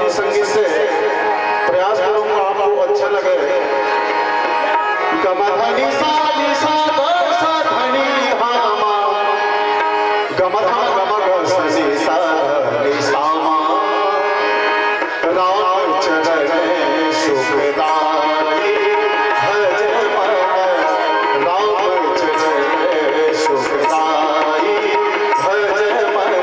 भक्ति संगीत से प्रयास करूंगा आपको अच्छा लगे। गमधनि सा नि सा ग सा धनि हा मा गमधा गम ग स नि सा नि सा मा राम चरण सुखदाई भज मन राम चरण सुखदाई भज मन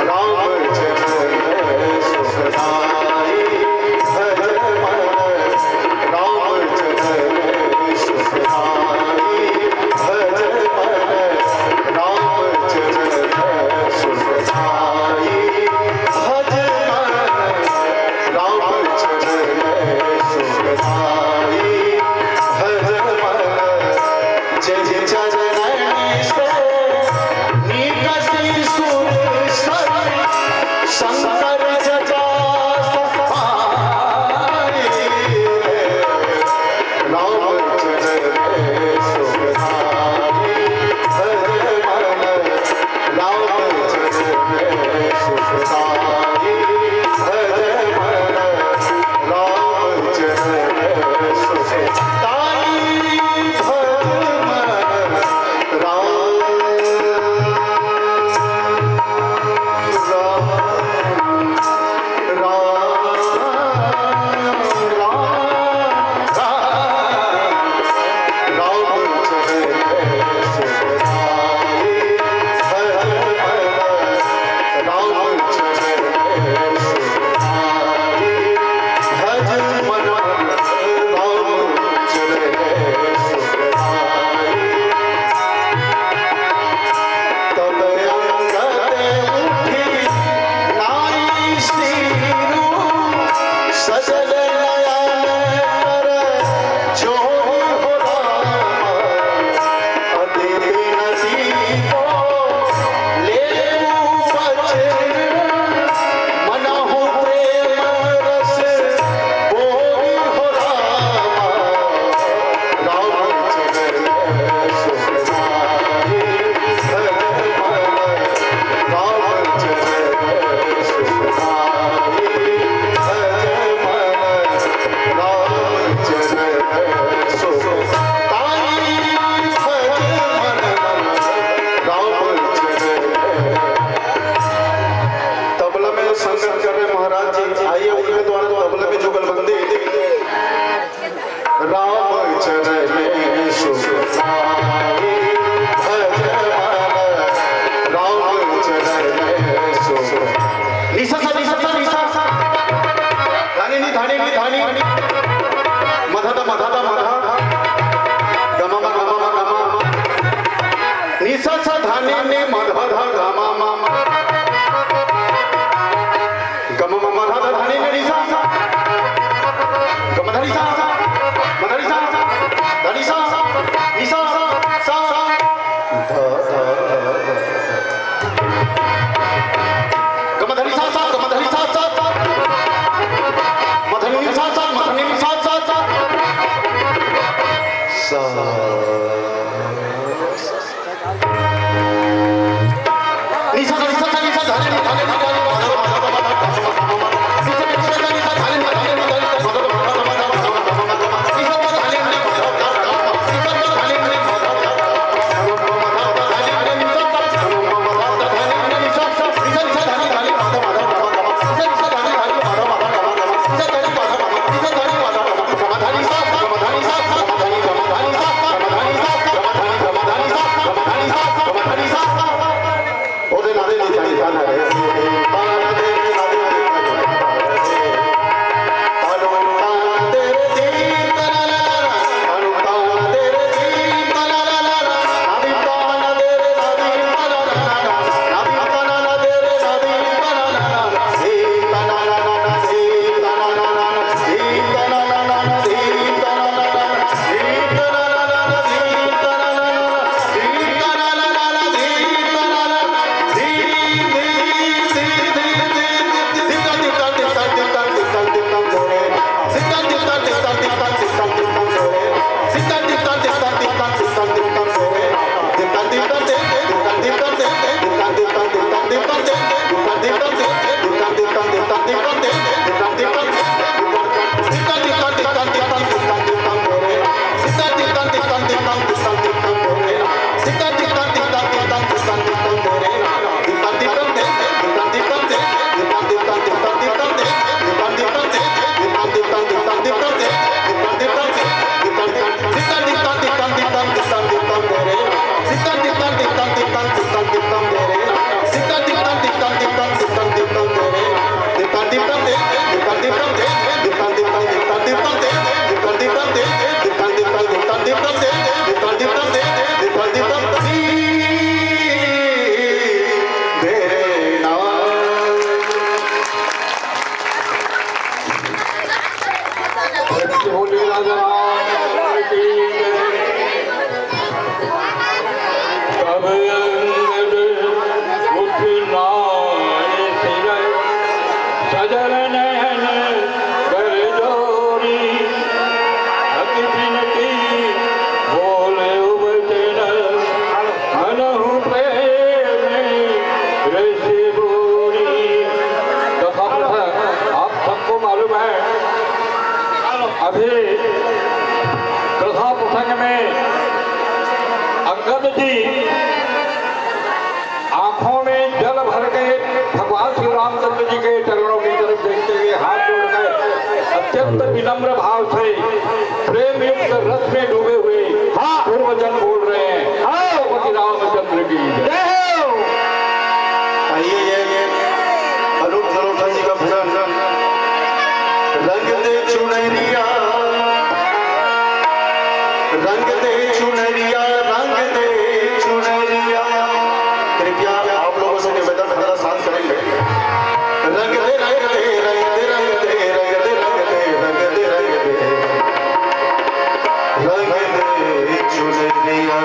राम चरण सुखदाई भज मन राम चरण सुखदाई भज मन राम चरण सुखदाई भज मन राम चरण सुखदाई भज मन जय चरण से निकसी सुर सर शंकर जटा सफाई राम चरण सुखदाई भज मन राम चरण सुखदाई भज मन राम चरण सुखदाई भज मन सजल नयन कर जोरी अति बिनती बोले उबचन मनहु प्रेम ऋषि बोरी। कथा आप सबको मालूम है, अभी कथा प्रसंग में अंगद जी आंखों में जल भर के भगवान श्री रामचंद्र जी के चरणों की तरफ देखते हुए हाथ जोड़ गए, अत्यंत विनम्र भाव से प्रेम युक्त रस में डूबे हुए पूर्वजन बोल रहे हैं, भगवती रामचंद्र की जय हो। आइए ये अनूप जलोटा जी का भजन रंग दे चुनरिया, रंग दे चुनरिया, रंग दे चुनरिया। कृपया आप लोगों से निवेदन थोड़ा शांत करेंगे। रंग दे रंग दे रंग दे रंग दे रंग दे रंग दे रंग दे रंग दे रंग दे चुनरिया।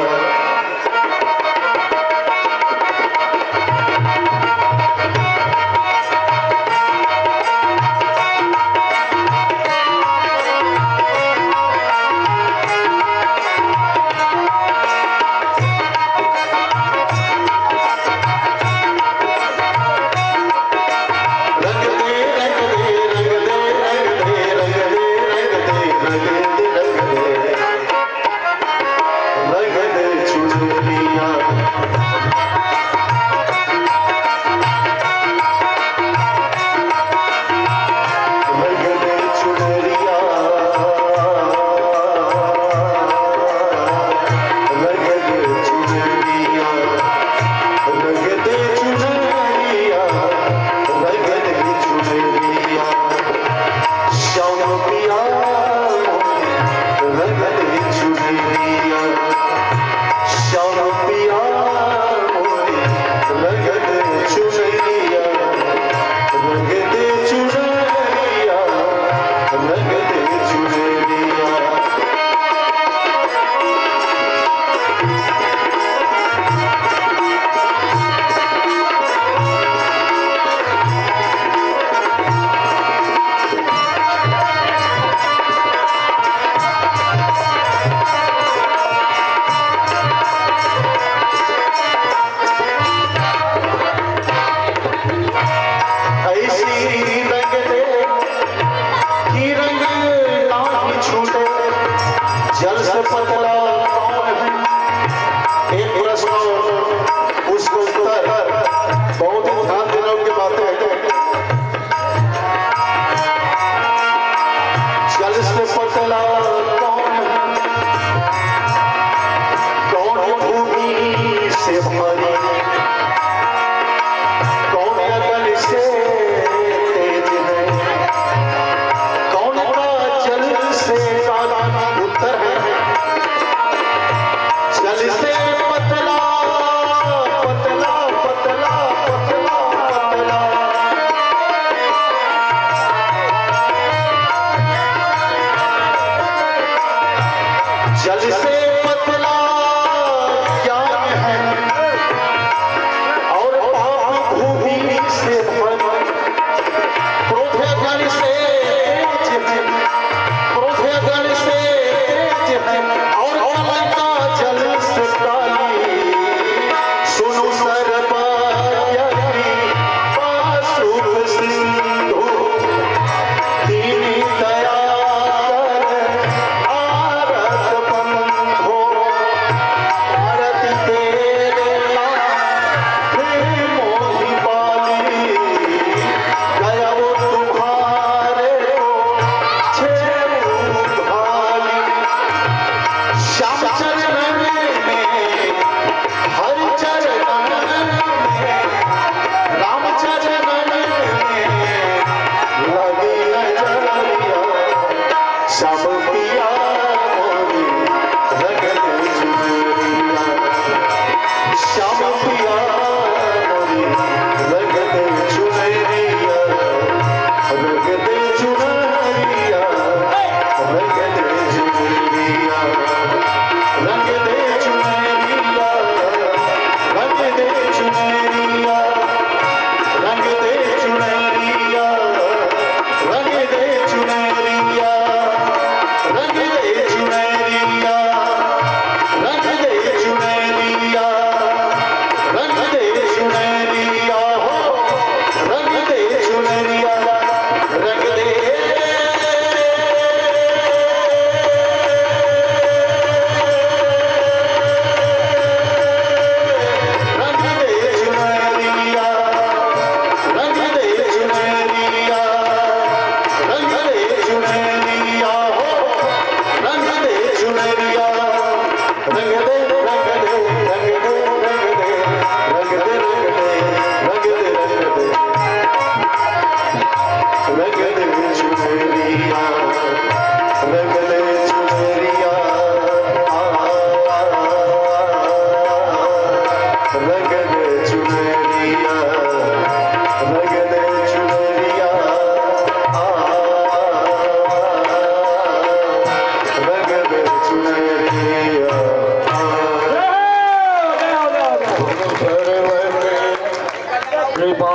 कृपा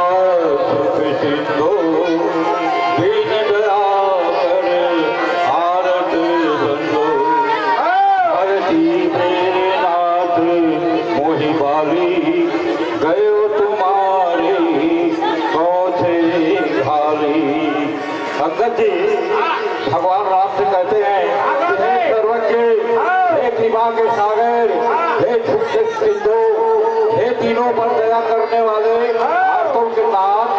सिंधु दीन दयाकर आरत बंधु भरती मेरे नाथ मोहि बाली गयो तुम्हारे कौथे घाली। अंगद जी भगवान राम से कहते हैं कि हे सर्वज्ञ, हे कृपा के सागर, हे छुट्टे सिंधु, हे तीनों पर दया करने वाले आर्तों के नाथ,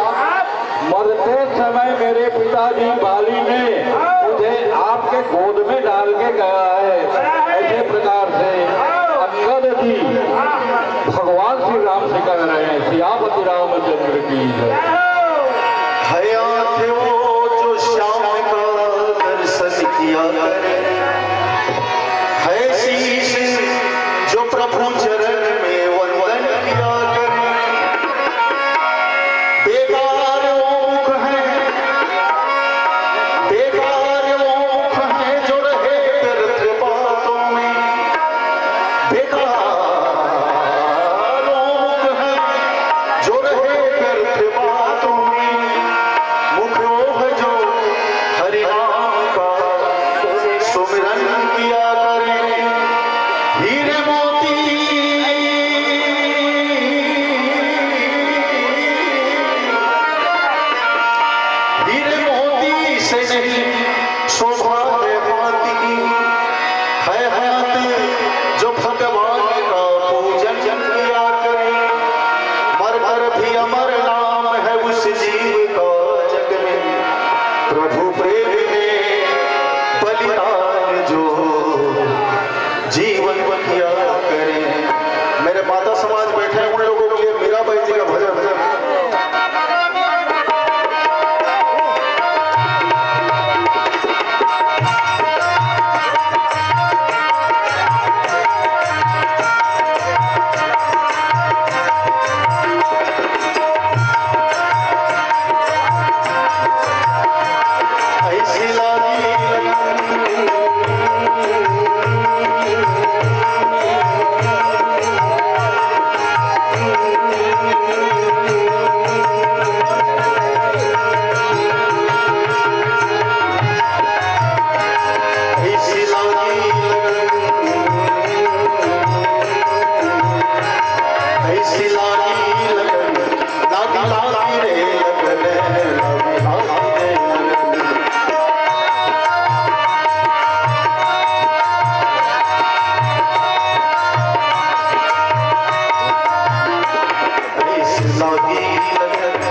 मरते समय मेरे पिताजी बाली ने मुझे आपके गोद में डाल के गया है। ऐसे प्रकार से अंगद जी भगवान श्री राम से कह रहे हैं, सियापति रामचंद्र की जय। हया थे वो जो श्याम का दर्शन किया करे, है शीश जो प्रभु चरण में वंदन किया करे। बेकार वो मुख है, बेकार वो मुख है जो रहे व्यर्थ बातों में। बेकार वो मुख है जो रहे व्यर्थ बातों में। मुख वो है जो हरि नाम का सुमिरन किया करे। हीरे मोती हीरे मोती से नहीं शोभा है हाथ की, है हाथ जो भगवान का पूजन किया करे। मर भर भी अमर नाम है उस जीव का जग में। प्रभु प्रेम में बलिदान जो जीवन किया करे। मेरे माता समाज बैठे हैं, उन लोगों के लिए मीराबाई जी का भजन। ऐसी लागी ऐसी लागी ऐसी लागी लगन, लागी लागी रे लगन, लागी लागी रे लगन। ऐसी लागी लगन